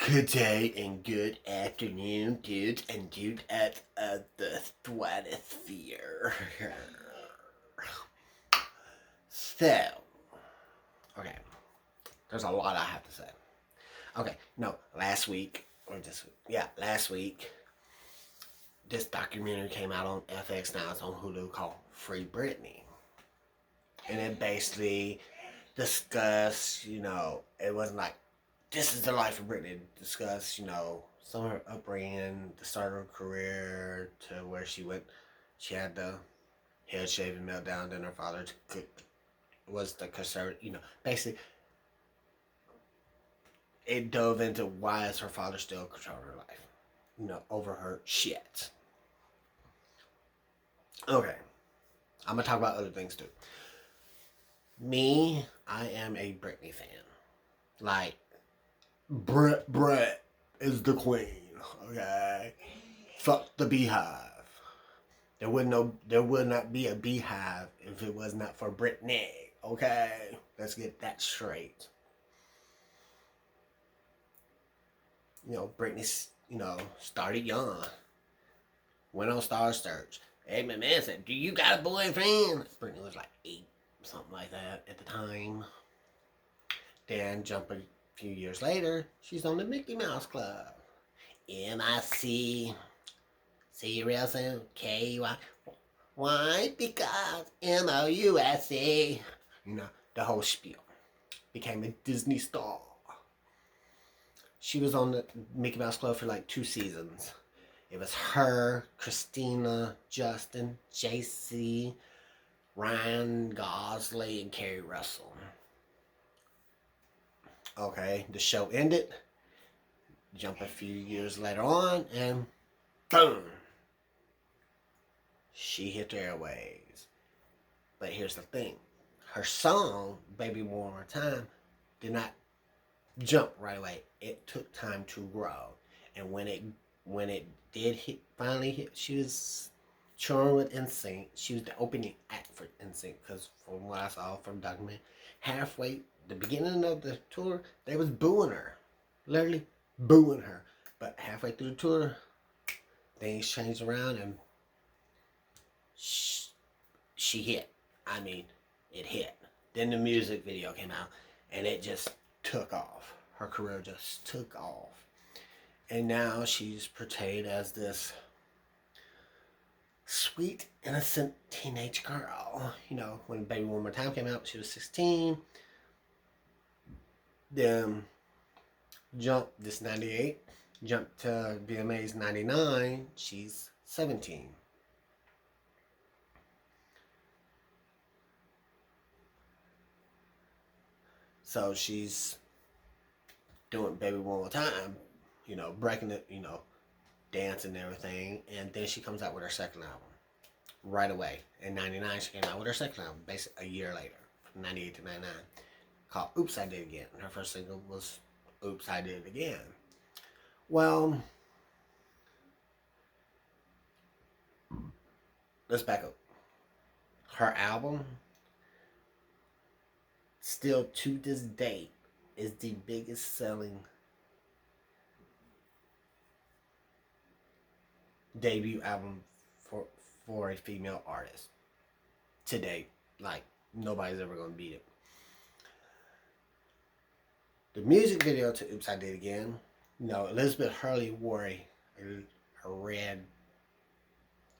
Good day and good afternoon, dudes and dude at the stratosphere. So, okay, there's a lot I have to say. Okay, no, last week, last week, this documentary came out on FX, now it's on Hulu, called Free Britney. And it basically discussed, it wasn't like, this is the life of Britney. Discuss, some of her upbringing, the start of her career, to where she went. She had the head shaving meltdown. Then her father was the conservative. Basically, it dove into why is her father still controlling her life. Over her shit. Okay, I'm gonna talk about other things too. Me, I am a Britney fan. Like, Brett is the queen. Okay, fuck the beehive. There would not be a beehive if it was not for Britney. Okay, let's get that straight. Britney, started young, went on Star Search. Hey, my man said, "Do you got a boyfriend?" Britney was like 8, something like that at the time. Then jump a few years later, she's on the Mickey Mouse Club. MIC. See you real soon. KY. Why? Because MOUSC. The whole spiel. Became a Disney star. She was on the Mickey Mouse Club for like 2 seasons. It was her, Christina, Justin, JC, Ryan Gosling, and Kerry Russell. Okay, the show ended. Jump a few years later on, and boom! She hit the airwaves. But here's the thing. Her song, Baby One More Time, did not jump right away. It took time to grow. And when it did finally hit, she was touring with NSYNC. She was the opening act for NSYNC, because from what I saw from the document, halfway, the beginning of the tour, they was booing her. Literally booing her. But halfway through the tour, things changed around and she hit. I mean, it hit. Then the music video came out and it just took off. Her career just took off. And now she's portrayed as this sweet, innocent teenage girl. When Baby One More Time came out, she was 16. Then this 98, jump to VMAs 99, she's 17. So she's doing Baby One More Time, breaking it, dancing and everything. And then she comes out with her second album right away. In 99, she came out with her second album, basically a year later, from 98 to 99, called Oops, I Did It Again. And her first single was Oops, I Did It Again. Well, let's back up. Her album, still to this date, is the biggest selling debut album for a female artist to date. Like, nobody's ever gonna beat it. The music video to Oops, I Did It Again, Elizabeth Hurley wore a red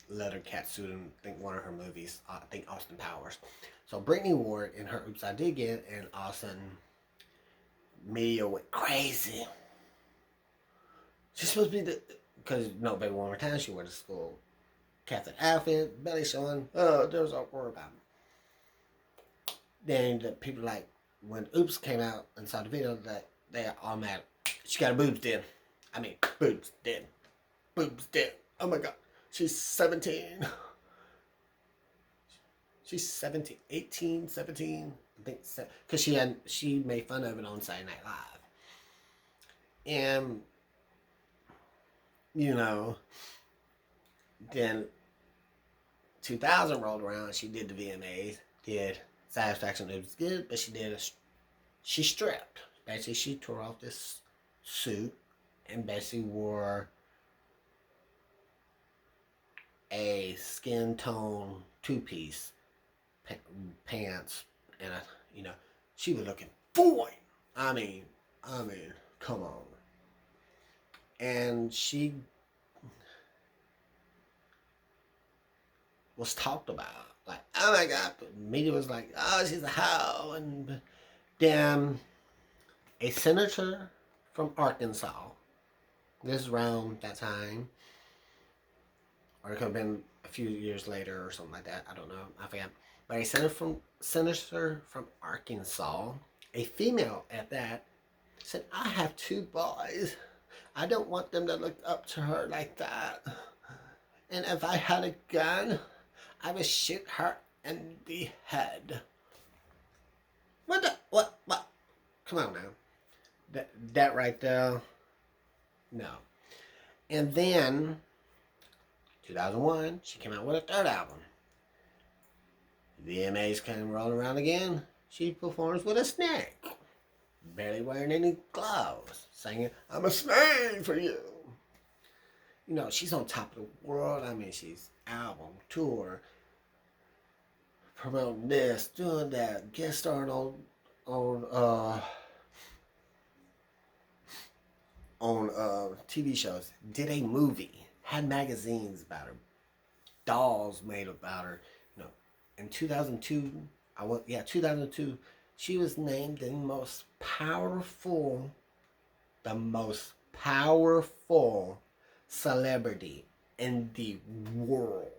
leather catsuit in, I think, one of her movies. I think Austin Powers. So Britney wore it in her Oops, I Did It Again, and Austin media went crazy. She's supposed to be because Baby One More Time, she wore the school Catholic outfit, belly showing. Oh, there was a word about it. Then the people, like, when Oops came out and saw the video, that they all mad. She got her boobs then. I mean, boobs then. Boobs then. Oh my God. She's 17. She's 17, 18, 17. I think, because she made fun of it on Saturday Night Live. And, then 2000 rolled around. She did the VMAs, did Satisfaction. It was good, but she stripped. Basically, she tore off this suit and basically wore a skin tone two-piece pants, and you know, she was looking fine. I mean, come on. And she was talked about. Like, oh my God. The media was like, oh, she's a hoe. And then a senator from Arkansas, this is around that time, or it could have been a few years later or something like that. I don't know. I forget. But a senator from Arkansas, a female at that, said, I have two boys. I don't want them to look up to her like that. And if I had a gun, I would shoot her in the head. What the? What? Come on now. That right there? No. And then, 2001, she came out with a third album. VMAs came rolling around again. She performs with a snake. Barely wearing any gloves. Singing, I'm a snake for you. You know, she's on top of the world. I mean, she's album, tour, promoting this, doing that, guest starring on TV shows, did a movie, had magazines about her, dolls made about her. You know, in 2002, 2002, she was named the most powerful celebrity in the world.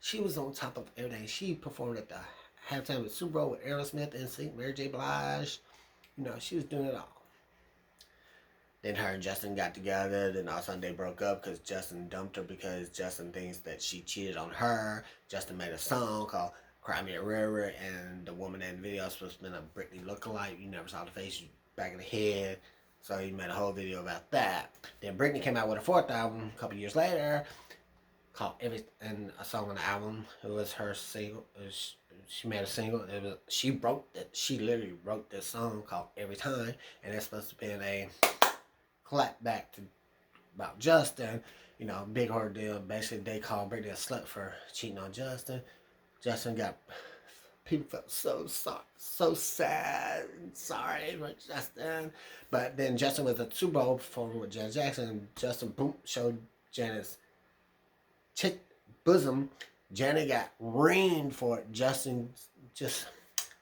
She was on top of everything. She performed at the halftime of Super Bowl with Aerosmith, NSYNC, Mary J. Blige. You know, she was doing it all. Then her and Justin got together. Then all of a sudden they broke up because Justin dumped her because Justin thinks that she cheated on her. Justin made a song called Cry Me a River, and the woman in the video was supposed to be a Britney lookalike. You never saw the face, back of the head. So he made a whole video about that. Then Britney came out with a fourth album a couple years later called and a song on the album. It was her single. She made a single. She literally wrote this song called Every Time, and it's supposed to be a clap back to about Justin. You know, big ordeal. Basically, they called Britney a slut for cheating on Justin. Justin got, people felt so sad and sorry for Justin. But then Justin was at the Super Bowl performing with Janet Jackson, and Justin showed Janet's chick bosom. Janet got reamed for it. Justin just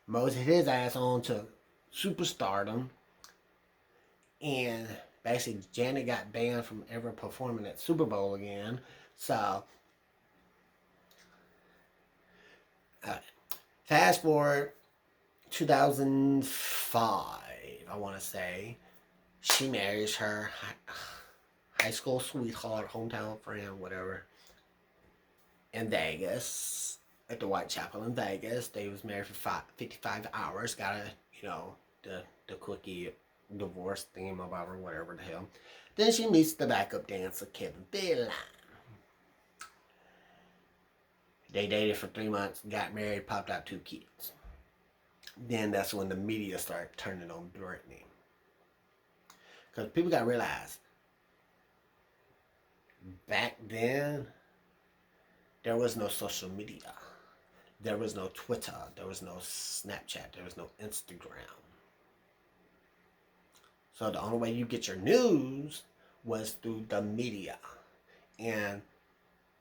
moseyed his ass on to superstardom, and basically Janet got banned from ever performing at Super Bowl again. So fast forward 2005, I want to say, she marries her high school sweetheart, hometown friend, whatever, in Vegas, at the Whitechapel in Vegas. They was married for 55 hours. Got a, you know, the quickie divorce thingamabob or whatever the hell. Then she meets the backup dancer, Kevin Federline. They dated for 3 months, got married, popped out 2 kids. Then that's when the media started turning on Britney. Because people got to realize, back then, there was no social media. There was no Twitter. There was no Snapchat. There was no Instagram. So the only way you get your news was through the media. And,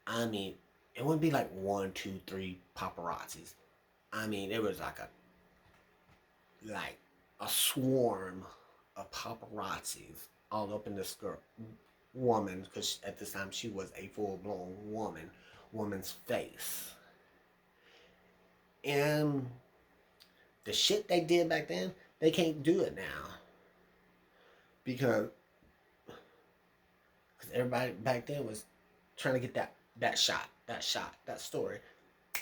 I mean, it wouldn't be like 1, 2, 3 paparazzis. I mean, it was like a swarm of paparazzis all up in this girl, woman, because at this time she was a full-blown woman's face. And the shit they did back then, they can't do it now. Because everybody back then was trying to get that story,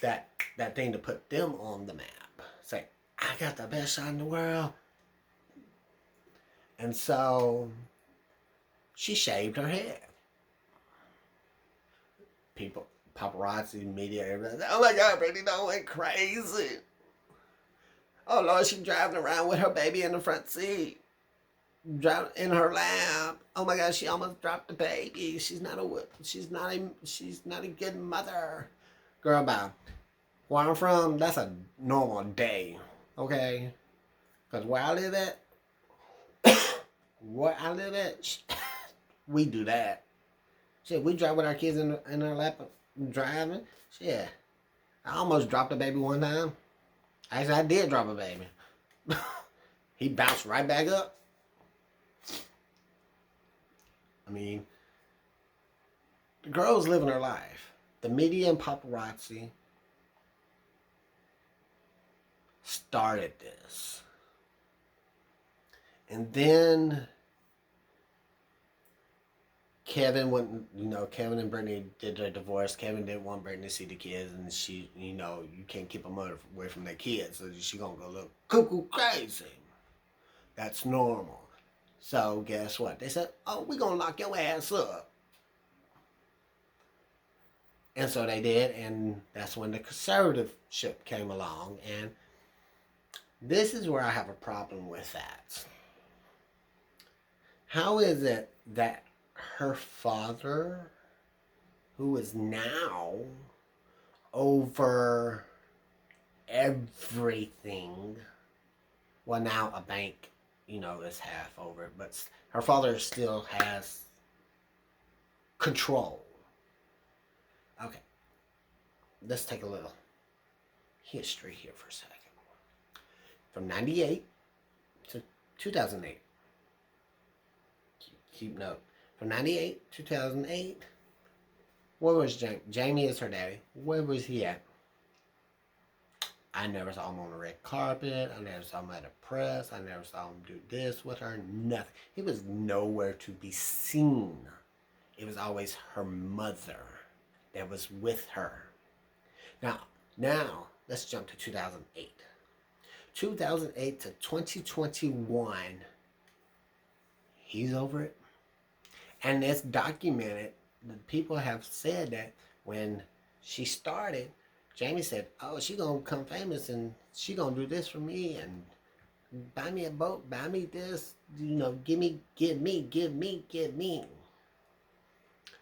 that thing to put them on the map. Say, I got the best shot in the world. And so she shaved her head. People, paparazzi, media, everything. Oh my God, Britney Dawn went crazy. Oh Lord, she's driving around with her baby in the front seat. dropped in her lap. Oh my gosh, she almost dropped the baby. She's not a good mother. Girl, bye. Where I'm from, that's a normal day. Okay? Because where I live at, we do that. Shit, we drive with our kids in our lap driving. Shit, I almost dropped a baby one time. Actually, I did drop a baby. He bounced right back up. I mean, the girl's living her life. The media and paparazzi started this. And then Kevin and Britney did their divorce. Kevin didn't want Britney to see the kids, and you can't keep a mother away from their kids, so she gonna go look cuckoo crazy. That's normal. So guess what? They said, "Oh, we gonna lock your ass up," and so they did, and that's when the conservatorship came along, and this is where I have a problem with that. How is it that her father, who is now over everything, well, now a bank, is half over it, but her father still has control. Okay, let's take a little history here for a second. From 98 to 2008. Keep note. From 98 to 2008, where was Jamie? Jamie is her daddy. Where was he at? I never saw him on the red carpet. I never saw him at a press. I never saw him do this with her. Nothing. He was nowhere to be seen. It was always her mother that was with her. Now, let's jump to 2008. 2008 to 2021, he's over it. And it's documented. The people have said that when she started, Jamie said, "Oh, she gonna become famous and she gonna do this for me and buy me a boat, buy me this, give me."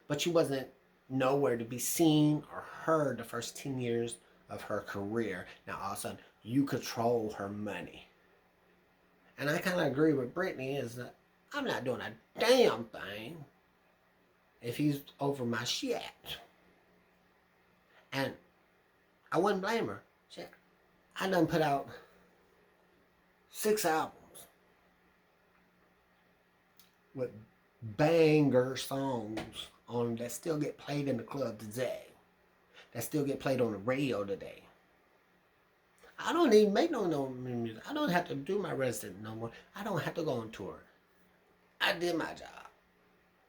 But she wasn't nowhere to be seen or heard the first 10 years of her career. Now all of a sudden, you control her money. And I kind of agree with Britney is that I'm not doing a damn thing if he's over my shit. And I wouldn't blame her. Shit, I done put out 6 albums with banger songs on that still get played in the club today. That still get played on the radio today. I don't even make no music. I don't have to do my resident no more. I don't have to go on tour. I did my job.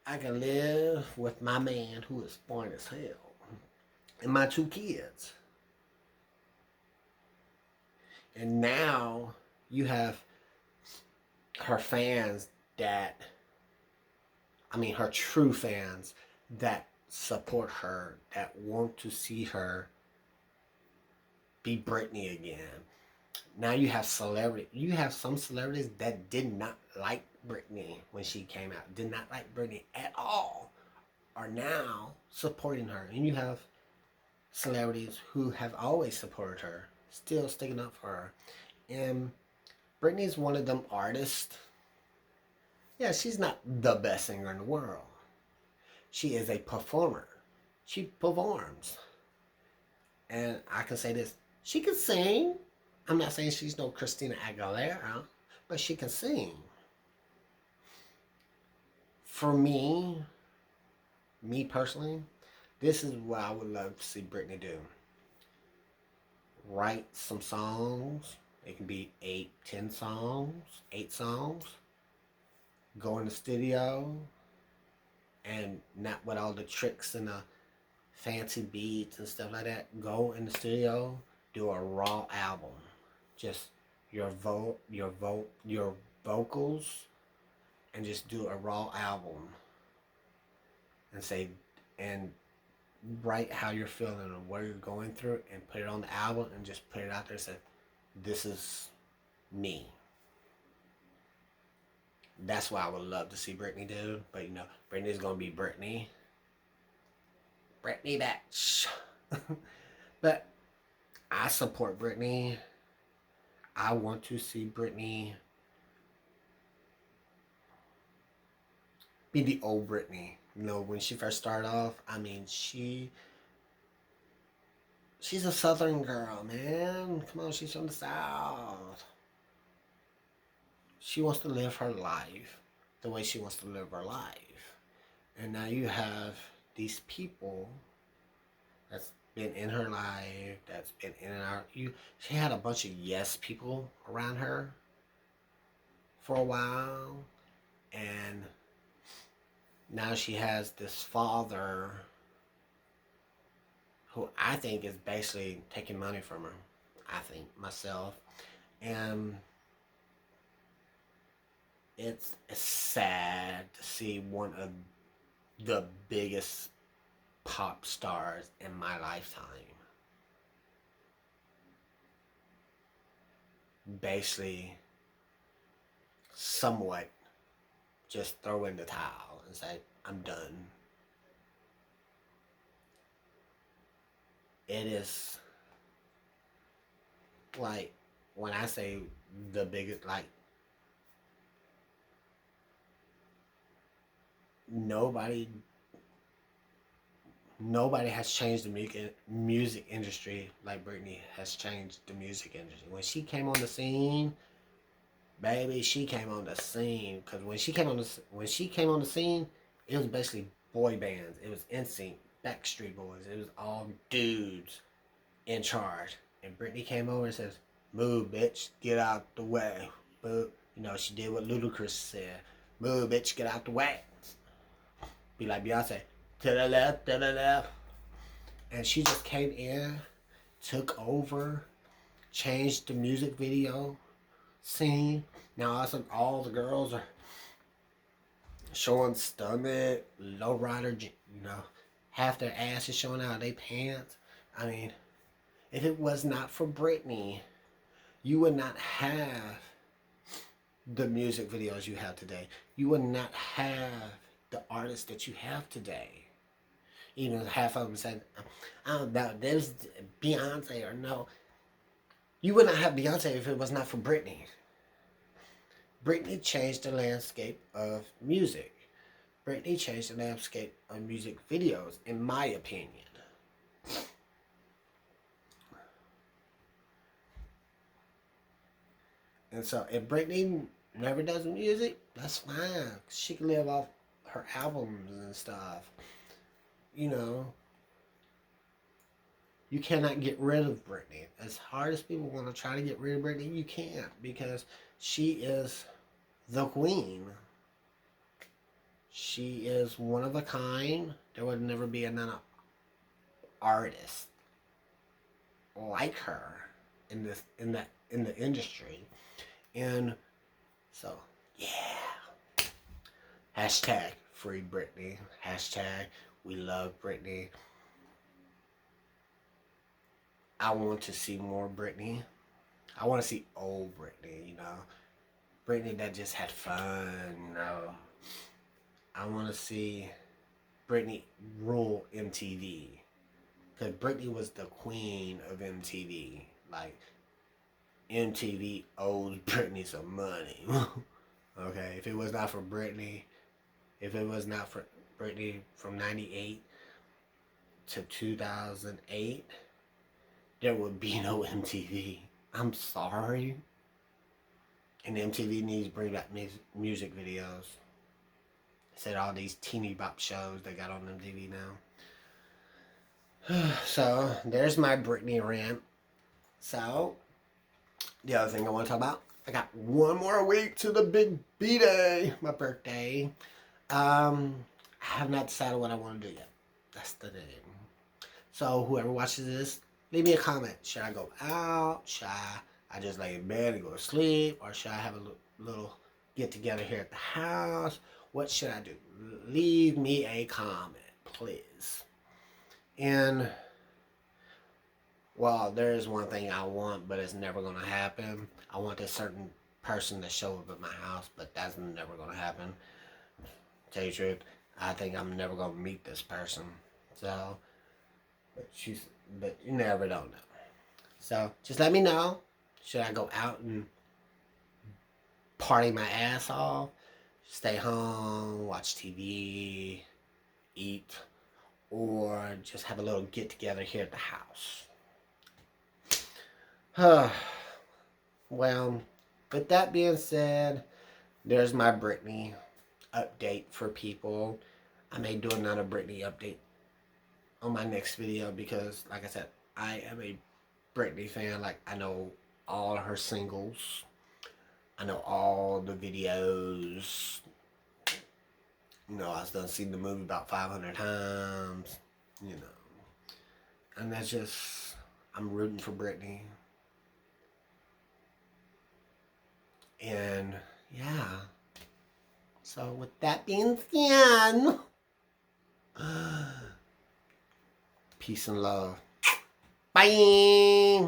I can live with my man who is fine as hell and my 2 kids. And now you have her fans her true fans that support her, that want to see her be Britney again. Now you have some celebrities that did not like Britney when she came out, did not like Britney at all, are now supporting her. And you have celebrities who have always supported her, still sticking up for her. And Britney's one of them artists. Yeah, she's not the best singer in the world. She is a performer. She performs. And I can say this, she can sing. I'm not saying she's no Christina Aguilera, but she can sing. For me personally, this is what I would love to see Britney do. Write some songs. It can be 8 songs. Go in the studio, and not with all the tricks and the fancy beats and stuff like that. Go in the studio, do a raw album. Just your vocals, and just do a raw album. And write how you're feeling and what you're going through, and put it on the album, and just put it out there and say, "This is me." That's what I would love to see Britney do. But you know, Britney's gonna be Britney. Britney bitch. But I support Britney. I want to see Britney be the old Britney. You know, when she first started off, I mean, she's a Southern girl, man. Come on, she's from the South. She wants to live her life the way she wants to live her life. And now you have these people that's been in her life, that's been in and out. She had a bunch of yes people around her for a while, and now she has this father who I think is basically taking money from her. I think myself, and it's sad to see one of the biggest pop stars in my lifetime basically somewhat just throw in the towel and say, I'm done. It is like when I say the biggest, like nobody nobody has changed the music industry like Britney has changed the music industry. When she came on the scene, baby, she came on the scene. Cause when she came on the scene, it was basically boy bands. It was NSYNC, Backstreet Boys. It was all dudes in charge. And Britney came over and says, "Move, bitch, get out the way." But you know, she did what Ludacris said. "Move, bitch, get out the way." Be like Beyonce, to the left, to the left. And she just came in, took over, changed the music video scene. Now all the girls are showing stomach, low rider, you know, half their ass is showing out of their pants. I mean, if it was not for Britney, you would not have the music videos you have today. You would not have the artists that you have today. Even half of them said, "I don't know, there's Beyonce," or no. You would not have Beyonce if it was not for Britney. Britney changed the landscape of music. Britney changed the landscape of music videos, in my opinion. And so, if Britney never does music, that's fine. She can live off her albums and stuff. You know, you cannot get rid of Britney. As hard as people want to try to get rid of Britney, you can't, because she is the queen. She is one of a kind. There would never be another artist like her in the industry. And so, yeah. Hashtag free Britney. Hashtag we love Britney. I want to see more Britney. I want to see old Britney, you know. Britney that just had fun, you know. I want to see Britney rule MTV. Because Britney was the queen of MTV. Like, MTV owes Britney some money. Okay, if it was not for Britney, from 98 to 2008, there would be no MTV. I'm sorry. And MTV needs to bring back music videos. Instead of all these teeny bop shows they got on MTV now. So, there's my Britney rant. So, the other thing I want to talk about, I got one more week to the big B-Day, my birthday. I have not decided what I want to do yet. That's the thing. So, whoever watches this, leave me a comment. Should I go out? Should I just lay in bed and go to sleep? Or should I have a little get together here at the house? What should I do? Leave me a comment, please. And, well, there is one thing I want, but it's never going to happen. I want this certain person to show up at my house, but that's never gonna happen. Tell you the truth, I think I'm never gonna meet this person. So, but you never don't know. So just let me know. Should I go out and party my ass off? Stay home, watch TV, eat, or just have a little get together here at the house? Well, with that being said, there's my Britney update for people. I may do another Britney update on my next video because, like I said, I am a Britney fan. Like, I know all her singles. I know all the videos. You know, I've done seen the movie about 500 times. You know, and that's just, I'm rooting for Britney. And yeah. So with that being said, peace and love. Bye.